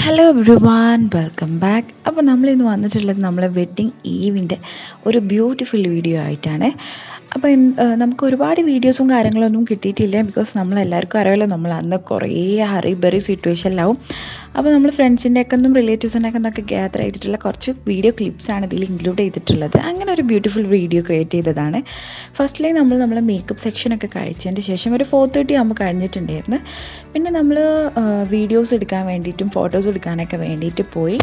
Hello everyone, welcome back. അപ്പോൾ നമ്മളിന്ന് വന്നിട്ടുള്ളത് നമ്മളെ വെഡ്ഡിങ് ഈവിൻ്റെ ഒരു ബ്യൂട്ടിഫുൾ വീഡിയോ ആയിട്ടാണ്. അപ്പോൾ നമുക്ക് ഒരുപാട് വീഡിയോസും കാര്യങ്ങളൊന്നും കിട്ടിയിട്ടില്ല. ബിക്കോസ് നമ്മളെല്ലാവർക്കും അറിയാമല്ലോ, നമ്മൾ അന്ന് കുറേ ഹറിബറി സിറ്റുവേഷനിലാവും. അപ്പോൾ നമ്മൾ ഫ്രണ്ട്സിൻ്റെയൊക്കെ ഒന്നും റിലേറ്റീവ്സിൻ്റെയൊക്കെ എന്നൊക്കെ ഗ്യാദർ ചെയ്തിട്ടുള്ള കുറച്ച് വീഡിയോ ക്ലിപ്സാണ് ഇതിൽ ഇൻക്ലൂഡ് ചെയ്തിട്ടുള്ളത്. അങ്ങനെ ഒരു ബ്യൂട്ടിഫുൾ വീഡിയോ ക്രിയേറ്റ് ചെയ്തതാണ്. ഫസ്റ്റ്ലി നമ്മളെ മേക്കപ്പ് സെക്ഷനൊക്കെ കഴിച്ചതിന് ശേഷം ഒരു 4:30 ആകുമ്പോൾ കഴിഞ്ഞിട്ടുണ്ടായിരുന്നു. പിന്നെ നമ്മൾ വീഡിയോസ് എടുക്കാൻ വേണ്ടിയിട്ടും ഫോട്ടോസ് എടുക്കാനൊക്കെ വേണ്ടിയിട്ട് പോയി.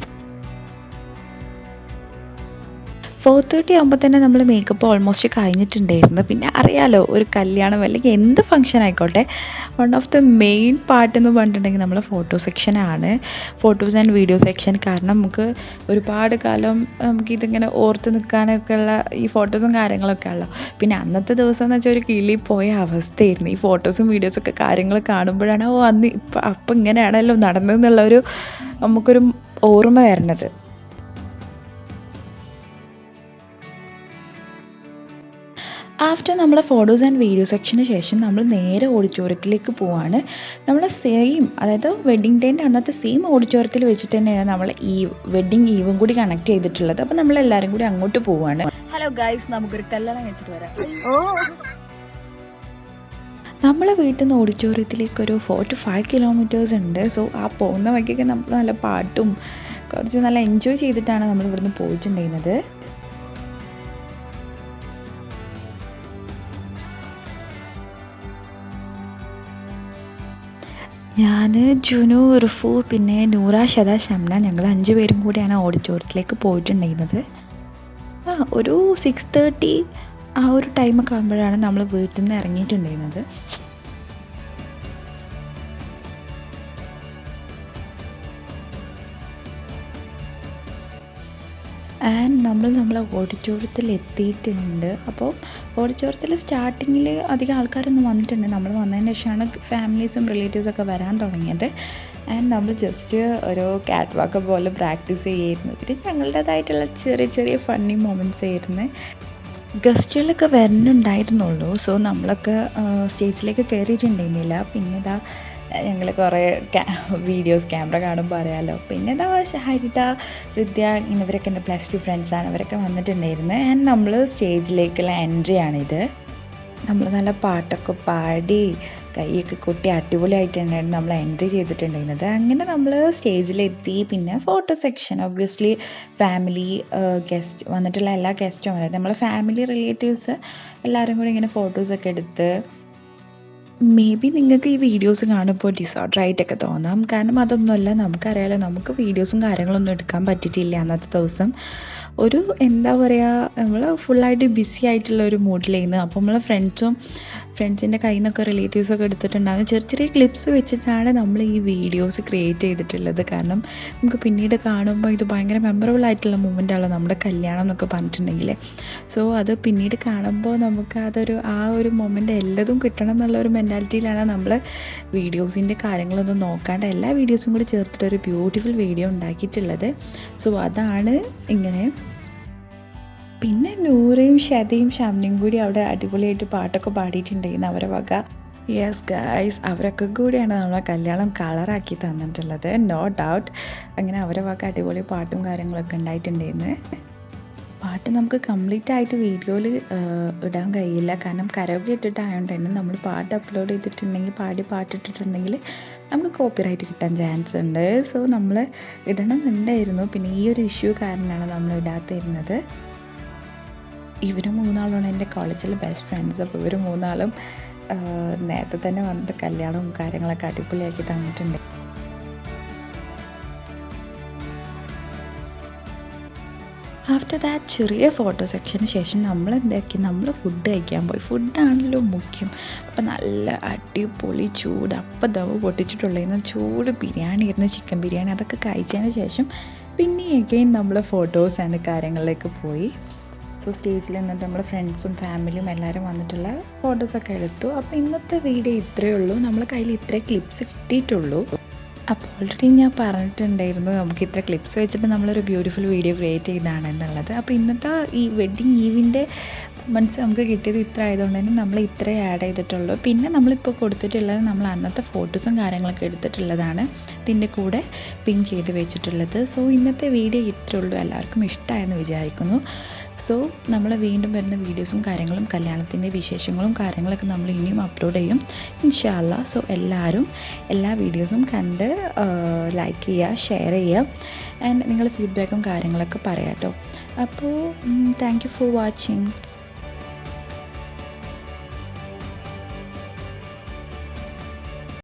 4:30 ആകുമ്പോൾ തന്നെ നമ്മൾ മേക്കപ്പ് ഓൾമോസ്റ്റ് കഴിഞ്ഞിട്ടുണ്ടായിരുന്നു. പിന്നെ അറിയാലോ, ഒരു കല്യാണം അല്ലെങ്കിൽ എന്ത് ഫംഗ്ഷൻ ആയിക്കോട്ടെ, one of the main part എന്ന് പറഞ്ഞിട്ടുണ്ടെങ്കിൽ നമ്മളെ ഫോട്ടോ സെക്ഷനാണ്. Photos and video section. കാരണം നമുക്ക് ഒരുപാട് കാലം നമുക്കിതിങ്ങനെ ഓർത്ത് നിൽക്കാനൊക്കെ ഉള്ള ഈ ഫോട്ടോസും കാര്യങ്ങളൊക്കെ ഉള്ളൂ. പിന്നെ അന്നത്തെ ദിവസം എന്ന് വെച്ചാൽ ഒരു കിളി പോയ അവസ്ഥയായിരുന്നു. ഈ ഫോട്ടോസും വീഡിയോസൊക്കെ കാര്യങ്ങൾ കാണുമ്പോഴാണ് അന്ന് അപ്പം ഇങ്ങനെയാണല്ലോ നടന്നതെന്നുള്ളൊരു നമുക്കൊരു ഓർമ്മ വരണത്. ആഫ്റ്റർ നമ്മളെ ഫോട്ടോസ് ആൻഡ് വീഡിയോ സെക്ഷന് ശേഷം നമ്മൾ നേരെ ഓഡിറ്റോറിയത്തിലേക്ക് പോവാണ്. നമ്മൾ അതായത് വെഡ്ഡിങ് ഡേൻ്റെ അന്നത്തെ സെയിം ഓഡിറ്റോറിയത്തിൽ വെച്ചിട്ട് തന്നെയാണ് നമ്മൾ ഈ വെഡ്ഡിങ് ഈവും കൂടി കണക്ട് ചെയ്തിട്ടുള്ളത്. അപ്പോൾ നമ്മളെല്ലാവരും കൂടി അങ്ങോട്ട് പോവാണ്. ഹലോ ഗൈസ്, നമുക്കൊരു കല്യാണം കഴിച്ചിട്ട് വരാം. നമ്മളെ വീട്ടിൽ നിന്ന് ഓഡിറ്റോറിയത്തിലേക്ക് ഒരു 4 to 5 kilometers ഉണ്ട്. സോ ആ പോകുന്ന വഴിക്കൊക്കെ നമ്മൾ നല്ല പാട്ടും കുറച്ച് നല്ല എൻജോയ് ചെയ്തിട്ടാണ് നമ്മൾ ഇവിടുന്ന് പോയിട്ടുണ്ടായിരുന്നത്. ഞാൻ, ജുനു, റുഫു, പിന്നെ നൂറ, ഷദ, ഷംന, ഞങ്ങൾ 5 പേരും കൂടിയാണ് ഓഡിറ്റോറിയത്തിലേക്ക് പോയിട്ടുണ്ടായിരുന്നത്. ഒരു 6:30 ആ ഒരു ടൈമൊക്കെ ആകുമ്പോഴാണ് നമ്മൾ വീട്ടിൽ നിന്ന് ഇറങ്ങിയിട്ടുണ്ടായിരുന്നത്. ആൻഡ് നമ്മളെ ഓഡിറ്റോറിയത്തിൽ എത്തിയിട്ടുണ്ട്. അപ്പോൾ ഓഡിറ്റോറിയത്തിൽ സ്റ്റാർട്ടിങ്ങിൽ അധികം ആൾക്കാരൊന്നും വന്നിട്ടുണ്ട്. നമ്മൾ വന്നതിന് ശേഷമാണ് ഫാമിലീസും റിലേറ്റീവ്സൊക്കെ വരാൻ തുടങ്ങിയത്. ആൻഡ് നമ്മൾ ജസ്റ്റ് ഒരു കാറ്റ് വാക്ക് പോലെ പ്രാക്ടീസ് ചെയ്യായിരുന്നു. പിന്നെ ഞങ്ങളുടേതായിട്ടുള്ള ചെറിയ ചെറിയ ഫണ്ണി മൊമെൻറ്റ്സ് ആയിരുന്നു. ഗസ്റ്റുകളൊക്കെ വരുന്നുണ്ടായിരുന്നുള്ളൂ. സോ നമ്മളൊക്കെ സ്റ്റേജിലേക്ക് കയറിയിട്ടുണ്ടായിരുന്നില്ല. പിന്നെ ഞങ്ങൾ കുറേ വീഡിയോസ് ക്യാമറ കാണുമ്പോൾ അറിയാമല്ലോ. പിന്നെ ഹരിത, ഹൃദ്യ, ഇവരൊക്കെ എൻ്റെ +2 ഫ്രണ്ട്സാണ്. അവരൊക്കെ വന്നിട്ടുണ്ടായിരുന്നു. ആൻഡ് നമ്മൾ സ്റ്റേജിലേക്കുള്ള എൻട്രി ആണിത്. നമ്മൾ നല്ല പാട്ടൊക്കെ പാടി കൈയൊക്കെ കൊട്ടി അടിപൊളിയായിട്ടുണ്ടായിരുന്നു നമ്മൾ എൻട്രി ചെയ്തിട്ടുണ്ടായിരുന്നത്. അങ്ങനെ നമ്മൾ സ്റ്റേജിലെത്തി. പിന്നെ photo section, obviously family, guest വന്നിട്ടുള്ള എല്ലാ ഗസ്റ്റും, അതായത് നമ്മളെ ഫാമിലി റിലേറ്റീവ്സ് എല്ലാവരും കൂടി ഇങ്ങനെ ഫോട്ടോസൊക്കെ എടുത്ത്. മേ ബി നിങ്ങൾക്ക് ഈ വീഡിയോസ് കാണുമ്പോൾ ഡിസോർഡർ ആയിട്ടൊക്കെ തോന്നാം. കാരണം അതൊന്നുമല്ല, നമുക്കറിയാലോ, നമുക്ക് വീഡിയോസും കാര്യങ്ങളൊന്നും എടുക്കാൻ പറ്റിയിട്ടില്ല അന്നത്തെ ദിവസം. ഒരു എന്താ പറയുക, നമ്മൾ ഫുള്ളായിട്ട് ബിസി ആയിട്ടുള്ള ഒരു മൂഡിലായിരുന്നു. അപ്പോൾ നമ്മളെ ഫ്രണ്ട്സിൻ്റെ കയ്യിൽ നിന്നൊക്കെ റിലേറ്റീവ്സൊക്കെ എടുത്തിട്ടുണ്ടാകും. ചെറിയ ചെറിയ ക്ലിപ്സ് വെച്ചിട്ടാണ് നമ്മൾ ഈ വീഡിയോസ് ക്രിയേറ്റ് ചെയ്തിട്ടുള്ളത്. കാരണം നമുക്ക് പിന്നീട് കാണുമ്പോൾ ഇത് ഭയങ്കര മെമ്മറബിൾ ആയിട്ടുള്ള മൂമെൻ്റ് ആണല്ലോ നമ്മുടെ കല്യാണം എന്നൊക്കെ പറഞ്ഞിട്ടുണ്ടെങ്കിൽ. സോ അത് പിന്നീട് കാണുമ്പോൾ നമുക്ക് ആ ഒരു മൊമെൻ്റ് എല്ലതും കിട്ടണം എന്നുള്ളൊരു മെൻറ്റാലിറ്റിയിലാണ് നമ്മൾ വീഡിയോസിൻ്റെ കാര്യങ്ങളൊന്നും നോക്കാണ്ട് എല്ലാ വീഡിയോസും കൂടി ചേർത്തിട്ടൊരു ബ്യൂട്ടിഫുൾ വീഡിയോ ഉണ്ടാക്കിയിട്ടുള്ളത്. സോ അതാണ് ഇങ്ങനെ. പിന്നെ നൂറയും ഷദയും ഷംനയും കൂടി അവിടെ അടിപൊളിയായിട്ട് പാട്ടൊക്കെ പാടിയിട്ടുണ്ടായിരുന്നു അവരെ വക. യെസ് ഗൈസ്, അവരൊക്കെ കൂടിയാണ് നമ്മളെ കല്യാണം കളറാക്കി തന്നിട്ടുള്ളത്, നോ ഡൗട്ട്. അങ്ങനെ അവരെ വക അടിപൊളി പാട്ടും കാര്യങ്ങളൊക്കെ ഉണ്ടായിട്ടുണ്ടായിരുന്നു. പാട്ട് നമുക്ക് കംപ്ലീറ്റ് ആയിട്ട് വീഡിയോയിൽ ഇടാൻ കഴിയില്ല. കാരണം കരോക്കെ ഇട്ടിട്ടായതുകൊണ്ട് തന്നെ നമ്മൾ പാട്ട് അപ്ലോഡ് ചെയ്തിട്ടുണ്ടെങ്കിൽ, പാട്ടിട്ടിട്ടുണ്ടെങ്കിൽ നമുക്ക് കോപ്പിറൈറ്റ് കിട്ടാൻ ചാൻസ് ഉണ്ട്. സോ നമ്മൾ ഇടണമെന്നുണ്ടായിരുന്നു. പിന്നെ ഈ ഒരു ഇഷ്യൂ കാരണമാണ് നമ്മൾ ഇടാത്തിരുന്നത്. ഇവർ 3 എൻ്റെ കോളേജിലെ ബെസ്റ്റ് ഫ്രണ്ട്സ്. അപ്പോൾ ഇവർ 3 നേരത്തെ തന്നെ വന്നിട്ട് കല്യാണവും കാര്യങ്ങളൊക്കെ അടിപൊളിയാക്കി തന്നിട്ടുണ്ട്. ആഫ്റ്റർ ദാറ്റ് ചെറിയ ഫോട്ടോ സെക്ഷന് ശേഷം നമ്മൾ ഫുഡ് കഴിക്കാൻ പോയി. ഫുഡാണല്ലോ മുഖ്യം. അപ്പം നല്ല അടിപൊളി ചൂട് അപ്പം ദവ് പൊട്ടിച്ചിട്ടുള്ളതെന്ന് ചൂട് ബിരിയാണി ആയിരുന്നു, ചിക്കൻ ബിരിയാണി. അതൊക്കെ കഴിച്ചതിന് ശേഷം പിന്നെ അഗെയിൻ നമ്മൾ ഫോട്ടോസ് ആൻഡ് കാര്യങ്ങളിലേക്ക് പോയി. സോ സ്റ്റേജിൽ നിന്നിട്ട് നമ്മുടെ ഫ്രണ്ട്സും ഫാമിലിയും എല്ലാവരും വന്നിട്ടുള്ള ഫോട്ടോസൊക്കെ എടുത്തു. അപ്പോൾ ഇന്നത്തെ വീഡിയോ ഇത്രയേ ഉള്ളൂ. നമ്മളെ കയ്യിൽ ഇത്രേ ക്ലിപ്സ് കിട്ടിയിട്ടുള്ളൂ. അപ്പോൾ ഓൾറെഡി ഞാൻ പറഞ്ഞിട്ടുണ്ടായിരുന്നു നമുക്ക് ഇത്ര ക്ലിപ്സ് വെച്ചിട്ട് നമ്മളൊരു ബ്യൂട്ടിഫുൾ വീഡിയോ ക്രിയേറ്റ് ചെയ്തതാണ് എന്നുള്ളത്. അപ്പോൾ ഇന്നത്തെ ഈ വെഡ്ഡിങ് ഈവിൻ്റെ മീൻസ് നമുക്ക് കിട്ടിയത് ഇത്ര ആയതുകൊണ്ട് തന്നെ നമ്മൾ ഇത്രയും ആഡ് ചെയ്തിട്ടുള്ളൂ. പിന്നെ നമ്മളിപ്പോൾ കൊടുത്തിട്ടുള്ളത് നമ്മൾ അന്നത്തെ ഫോട്ടോസും കാര്യങ്ങളൊക്കെ എടുത്തിട്ടുള്ളതാണ് ഇതിൻ്റെ കൂടെ പിൻ ചെയ്ത് വെച്ചിട്ടുള്ളത്. സോ ഇന്നത്തെ വീഡിയോ ഇത്രേ ഉള്ളൂ. എല്ലാവർക്കും ഇഷ്ടമായെന്ന് വിചാരിക്കുന്നു. സോ നമ്മൾ വീണ്ടും വരുന്ന വീഡിയോസും കാര്യങ്ങളും കല്യാണത്തിൻ്റെ വിശേഷങ്ങളും കാര്യങ്ങളൊക്കെ നമ്മൾ ഇനിയും അപ്ലോഡ് ചെയ്യും ഇൻഷാ അല്ലാ. സോ എല്ലാവരും എല്ലാ വീഡിയോസും കണ്ട് ലൈക്ക് ചെയ്യുക, ഷെയർ ചെയ്യുക, ആൻഡ് നിങ്ങൾ ഫീഡ്ബാക്കും കാര്യങ്ങളൊക്കെ പറയാം കേട്ടോ. അപ്പോൾ താങ്ക് യു ഫോർ വാച്ചിങ്.